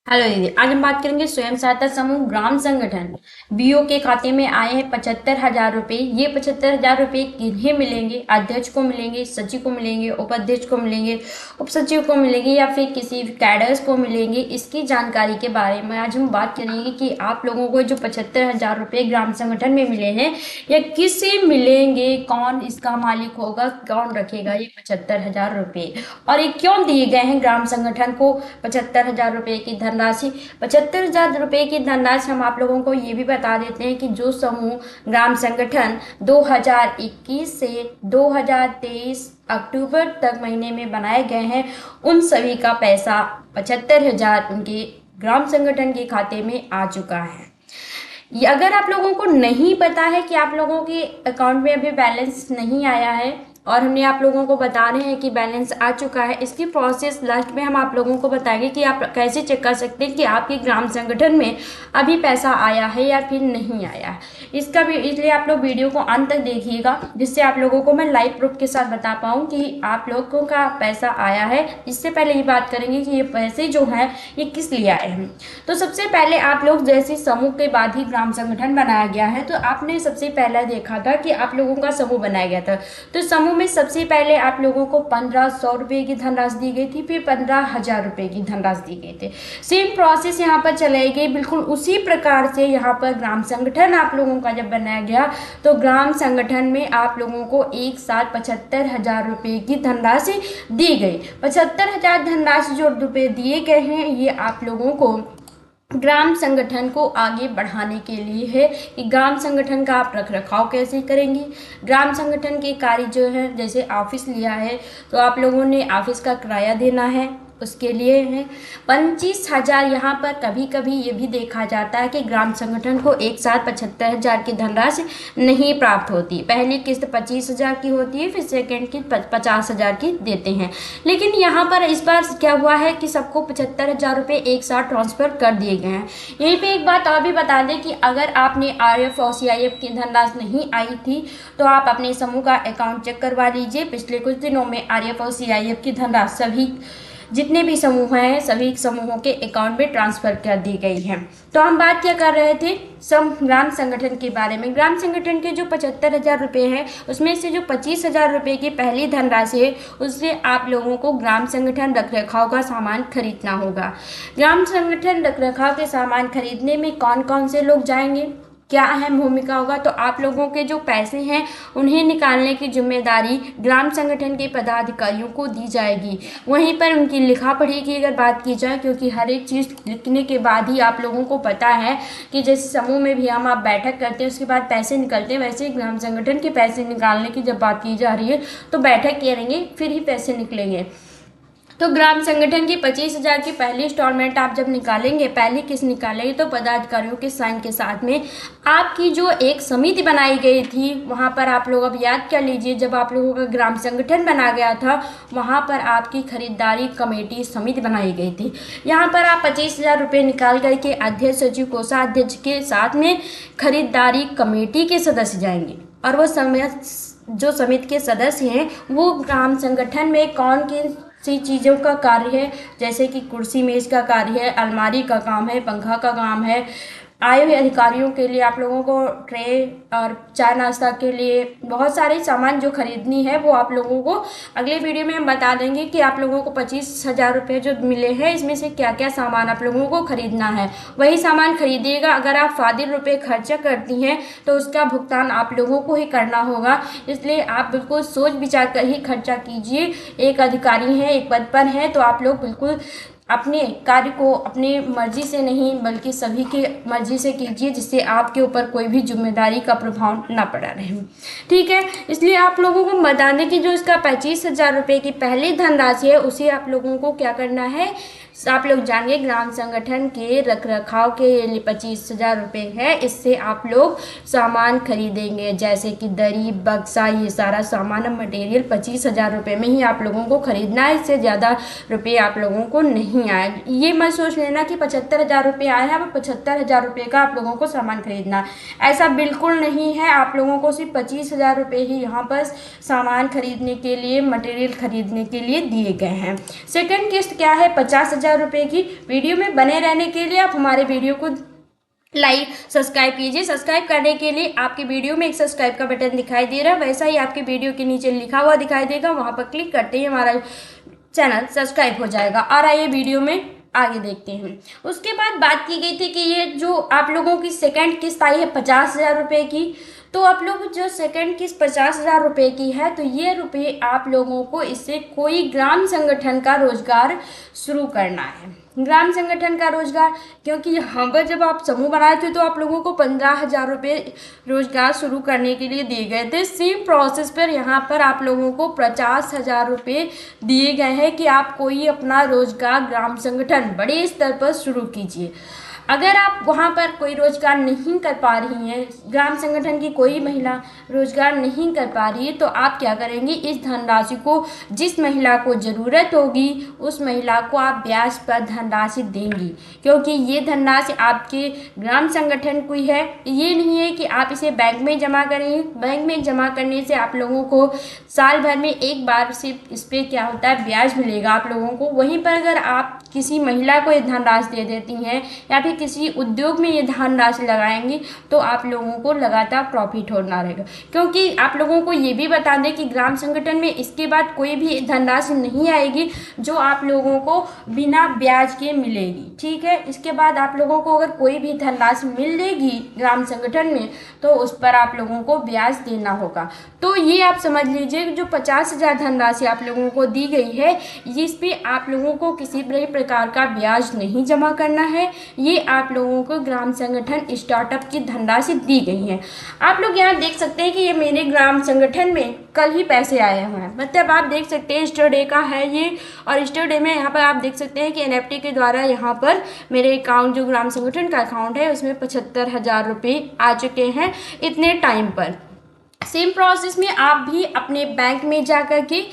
Hello दीदी, आज हम बात करेंगे स्वयं सहायता समूह ग्राम संगठन बीओ के खाते में आए हैं 75,000 रुपये। ये 75,000 रुपये किन्हें मिलेंगे? अध्यक्ष को मिलेंगे, सचिव को मिलेंगे, उपाध्यक्ष को मिलेंगे, उप सचिव को मिलेंगे या फिर किसी कैडर्स को मिलेंगे? इसकी जानकारी के बारे में आज हम बात करेंगे कि आप लोगों को जो 75,000 रुपये ग्राम संगठन में मिले हैं या किससे मिलेंगे, कौन इसका मालिक होगा, कौन रखेगा ये 75,000 रुपये, और ये क्यों दिए गए हैं ग्राम संगठन को 75,000 रुपये की धनराशि। 75,000 रुपये की धनराशि हम आप लोगों को ये भी बता देते हैं कि जो समूह ग्राम संगठन 2021 से 2023 अक्टूबर तक महीने में बनाए गए हैं, उन सभी का पैसा 75,000 उनके ग्राम संगठन के खाते में आ चुका है। अगर आप लोगों को नहीं पता है कि आप लोगों के अकाउंट में अभी बैलेंस नहीं आया है और हमने आप लोगों को बता रहे हैं कि बैलेंस आ चुका है, इसकी प्रोसेस लास्ट में हम आप लोगों को बताएंगे कि आप कैसे चेक कर सकते हैं कि आपके ग्राम संगठन में अभी पैसा आया है या फिर नहीं आया है। इसका भी इसलिए आप लोग वीडियो को अंत तक देखिएगा, जिससे आप लोगों को मैं लाइव प्रूफ के साथ बता पाऊँ कि आप लोगों का पैसा आया है। इससे पहले ये बात करेंगे कि ये पैसे जो हैं ये किस लिए आए हैं। तो सबसे पहले आप लोग जैसे समूह के बाद ही ग्राम संगठन बनाया गया है, तो आपने सबसे पहला देखा था कि आप लोगों का समूह बनाया गया था। तो समूह में सबसे पहले आप लोगों को 1,500 रुपये की धनराशि दी गई थी, फिर 15,000 रुपये की धनराशि दी गई थी। सेम प्रोसेस यहाँ पर चलाई गई, बिल्कुल उसी प्रकार से यहाँ पर ग्राम संगठन आप लोगों का जब बनाया गया तो ग्राम संगठन में आप लोगों को एक साथ 75,000 रुपये की धनराशि दी गई। 75,000 धनराशि जो रुपये दिए गए हैं ये आप लोगों को ग्राम संगठन को आगे बढ़ाने के लिए है कि ग्राम संगठन का आप रख रखाव कैसे करेंगे। ग्राम संगठन के कार्य जो है, जैसे ऑफिस लिया है तो आप लोगों ने ऑफिस का किराया देना है, उसके लिए है 25,000। यहाँ पर कभी कभी ये भी देखा जाता है कि ग्राम संगठन को एक साथ 75,000 की धनराशि नहीं प्राप्त होती। पहली किस्त 25,000 की होती है, फिर सेकेंड किस्त 50,000 की देते हैं। लेकिन यहाँ पर इस बार क्या हुआ है कि सबको 75,000 रुपये एक साथ ट्रांसफ़र कर दिए गए हैं। यहीं पर एक बात और भी बता दें कि अगर आपने RF और CIF की धनराशि नहीं आई थी तो आप अपने समूह का अकाउंट चेक करवा लीजिए। पिछले कुछ दिनों में RF और CIF की धनराशि सभी जितने भी समूह हैं सभी समूहों के अकाउंट में ट्रांसफ़र कर दी गई है। तो हम बात क्या कर रहे थे ग्राम संगठन के बारे में। ग्राम संगठन के जो 75,000 रुपये हैं उसमें से जो 25,000 रुपये की पहली धनराशि है उससे आप लोगों को ग्राम संगठन रखरखाव का सामान खरीदना होगा। ग्राम संगठन रखरखाव के सामान खरीदने में कौन कौन से लोग जाएंगे, क्या अहम भूमिका होगा, तो आप लोगों के जो पैसे हैं उन्हें निकालने की जिम्मेदारी ग्राम संगठन के पदाधिकारियों को दी जाएगी। वहीं पर उनकी लिखा पढ़ी की अगर बात की जाए, क्योंकि हर एक चीज़ लिखने के बाद ही आप लोगों को पता है कि जैसे समूह में भी आप बैठक करते हैं उसके बाद पैसे निकलते हैं, वैसे ही ग्राम संगठन के पैसे निकालने की जब बात की जा रही है तो बैठक करेंगे फिर ही पैसे निकलेंगे। तो ग्राम संगठन की 25,000 की पहली इंस्टॉलमेंट आप जब निकालेंगे, पहली किस्त निकालेंगे, तो पदाधिकारियों के साइन के साथ में आपकी जो एक समिति बनाई गई थी वहाँ पर आप लोग अब याद कर लीजिए, जब आप लोगों का ग्राम संगठन बना गया था वहाँ पर आपकी खरीदारी कमेटी समिति बनाई गई थी। यहाँ पर आप 25,000 रुपये निकाल करके अध्यक्ष, सचिव, कोषाध्यक्ष के साथ में खरीदारी कमेटी के सदस्य जाएंगे और वो समिति के सदस्य हैं वो ग्राम संगठन में कौन किन सी चीज़ों का कार्य है, जैसे कि कुर्सी मेज़ का कार्य है, अलमारी का काम है, पंखा का काम है, आए हुए अधिकारियों के लिए आप लोगों को ट्रे और चाय नाश्ता के लिए बहुत सारे सामान जो खरीदनी है वो आप लोगों को अगले वीडियो में हम बता देंगे कि आप लोगों को 25,000 रुपये जो मिले हैं इसमें से क्या क्या सामान आप लोगों को खरीदना है, वही सामान खरीदिएगा। अगर आप फाजिल रुपये खर्चा करती हैं तो उसका भुगतान आप लोगों को ही करना होगा, इसलिए आप बिल्कुल सोच विचार कर ही खर्चा कीजिए। एक अधिकारी हैं, एक पद पर हैं, तो आप लोग बिल्कुल अपने कार्य को अपनी मर्जी से नहीं बल्कि सभी के मर्जी से कीजिए, जिससे आपके ऊपर कोई भी जिम्मेदारी का प्रभाव ना पड़ा रहे। ठीक है, इसलिए आप लोगों को बता दें कि जो इसका 25,000 रुपये की पहली धनराशि है उसे आप लोगों को क्या करना है, आप लोग जानिए ग्राम संगठन के रखरखाव के लिए 25,000 रुपये है, इससे आप लोग सामान खरीदेंगे जैसे कि दरी, बक्सा, ये सारा सामान मटेरियल 25,000 रुपये में ही आप लोगों को खरीदना है। इससे ज़्यादा रुपये आप लोगों को नहीं आए। ये मत सोच लेना कि 75,000 रुपये आए हैं, अब 75,000 रुपये का आप लोगों को सामान खरीदना, ऐसा बिल्कुल नहीं है। आप लोगों को सिर्फ 25,000 रुपये ही यहाँ पर सामान खरीदने के लिए, मटेरियल खरीदने के लिए दिए गए हैं। सेकेंड किस्त क्या है, 50,000 50,000 रुपये की। वीडियो में बने रहने के लिए आप हमारे वीडियो को लाइक सब्सक्राइब कीजिए। सब्सक्राइब करने के लिए आपके वीडियो में एक सब्सक्राइब का बटन दिखाई दे रहा है, वैसा ही आपके वीडियो के नीचे लिखा हुआ दिखाई देगा, वहां पर क्लिक करते ही हमारा चैनल सब्सक्राइब हो जाएगा। और आइए वीडियो में आगे देखते हैं। उसके बाद बात की गई थी कि ये जो आप लोगों की सेकंड किस्त आई है 50,000 रुपये की, तो आप लोग जो सेकंड किस्त 50,000 रुपये की है, तो ये रुपये आप लोगों को इससे कोई ग्राम संगठन का रोजगार शुरू करना है। ग्राम संगठन का रोजगार, क्योंकि यहाँ पर जब आप समूह बनाए थे तो आप लोगों को 15,000 रुपये रोजगार शुरू करने के लिए दिए गए थे। सेम प्रोसेस पर यहाँ पर आप लोगों को 50,000 रुपये दिए गए हैं कि आप कोई अपना रोजगार ग्राम संगठन बड़े स्तर पर शुरू कीजिए। अगर आप वहाँ पर कोई रोजगार नहीं कर पा रही हैं, ग्राम संगठन की कोई महिला रोजगार नहीं कर पा रही है, तो आप क्या करेंगे, इस धनराशि को जिस महिला को ज़रूरत होगी उस महिला को आप ब्याज पर धनराशि देंगी, क्योंकि ये धनराशि आपके ग्राम संगठन की है। ये नहीं है कि आप इसे बैंक में जमा करेंगे। बैंक में जमा करने से आप लोगों को साल भर में एक बार सिर्फ इस पर क्या होता है, ब्याज मिलेगा आप लोगों को। वहीं पर अगर आप किसी महिला को ये धनराशि दे देती हैं या फिर किसी उद्योग में ये धनराशि लगाएंगी तो आप लोगों को लगातार प्रॉफिट होना रहेगा। क्योंकि आप लोगों को ये भी बता दें कि ग्राम संगठन में इसके बाद कोई भी धनराशि नहीं आएगी जो आप लोगों को बिना ब्याज के मिलेगी। ठीक है, इसके बाद आप लोगों को अगर कोई भी धनराशि मिलेगी ग्राम संगठन में तो उस पर आप लोगों को ब्याज देना होगा। तो ये आप समझ लीजिए जो 50,000 धनराशि आप लोगों को दी गई है, इस पर आप लोगों को किसी भी प्रकार का ब्याज नहीं जमा करना है। ये आप लोगों को ग्राम संगठन स्टार्टअप की धनराशि दी गई है। आप लोग यहाँ देख सकते हैं कि ये मेरे ग्राम संगठन में कल ही पैसे आए हुए हैं, मतलब आप देख सकते हैं स्टरडे का है ये। और स्टरडे में यहाँ पर आप देख सकते हैं कि एनएफटी के द्वारा यहाँ पर मेरे अकाउंट, जो ग्राम संगठन का अकाउंट है, उसमें 75,000 रुपये आ चुके हैं इतने टाइम पर। सेम प्रोसेस में आप भी अपने बैंक में जा कर के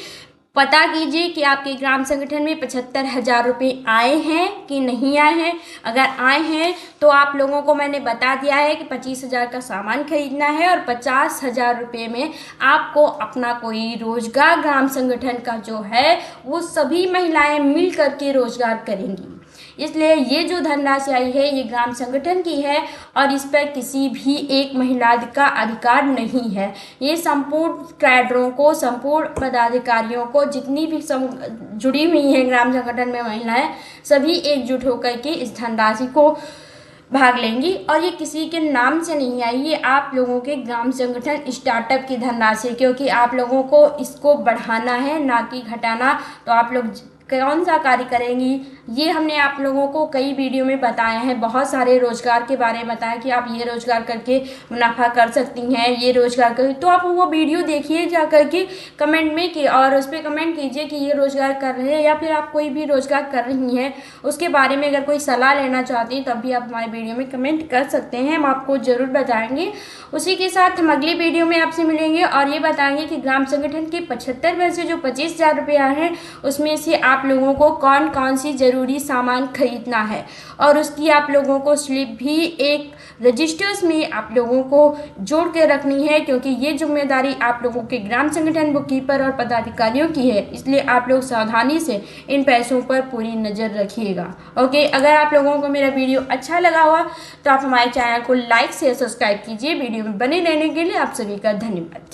पता कीजिए कि आपके ग्राम संगठन में 75,000 रुपये आए हैं कि नहीं आए हैं। अगर आए हैं तो आप लोगों को मैंने बता दिया है कि 25,000 का सामान खरीदना है और 50,000 रुपये में आपको अपना कोई रोजगार ग्राम संगठन का जो है वो सभी महिलाएं मिल करके रोजगार करेंगी। इसलिए ये जो धनराशि आई है ये ग्राम संगठन की है और इस पर किसी भी एक महिला का अधिकार नहीं है। ये संपूर्ण कैडरों को, संपूर्ण पदाधिकारियों को, जितनी भी जुड़ी हुई हैं ग्राम संगठन में महिलाएं, सभी एकजुट होकर के इस धनराशि को भाग लेंगी। और ये किसी के नाम से नहीं आई, ये आप लोगों के ग्राम संगठन स्टार्टअप की धनराशि, क्योंकि आप लोगों को इसको बढ़ाना है ना कि घटाना। तो आप लोग कौन सा कार्य करेंगी, ये हमने आप लोगों को कई वीडियो में बताया है। बहुत सारे रोजगार के बारे में बताया कि आप ये रोजगार करके मुनाफा कर सकती हैं, ये रोजगार कर, तो आप वो वीडियो देखिए जा करके कमेंट में कि, और उस पर कमेंट कीजिए कि ये रोजगार कर रहे हैं या फिर आप कोई भी रोजगार कर रही हैं उसके बारे में अगर कोई सलाह लेना चाहती हैं तब भी आप हमारे वीडियो में कमेंट कर सकते हैं, हम आपको ज़रूर बताएंगे। उसी के साथ हम अगली वीडियो में आपसे मिलेंगे और ये बताएंगे कि ग्राम संगठन के 75 में से जो 25,000 रुपये आए हैं उसमें से आप लोगों को कौन कौन सी ज़रूरी सामान खरीदना है, और उसकी आप लोगों को स्लिप भी एक रजिस्टर्स में आप लोगों को जोड़ के रखनी है, क्योंकि ये जिम्मेदारी आप लोगों के ग्राम संगठन बुक कीपर और पदाधिकारियों की है। इसलिए आप लोग सावधानी से इन पैसों पर पूरी नज़र रखिएगा। ओके, अगर आप लोगों को मेरा वीडियो अच्छा लगा हुआ तो आप हमारे चैनल को लाइक शेयर सब्सक्राइब कीजिए। वीडियो में बने रहने के लिए आप सभी का धन्यवाद।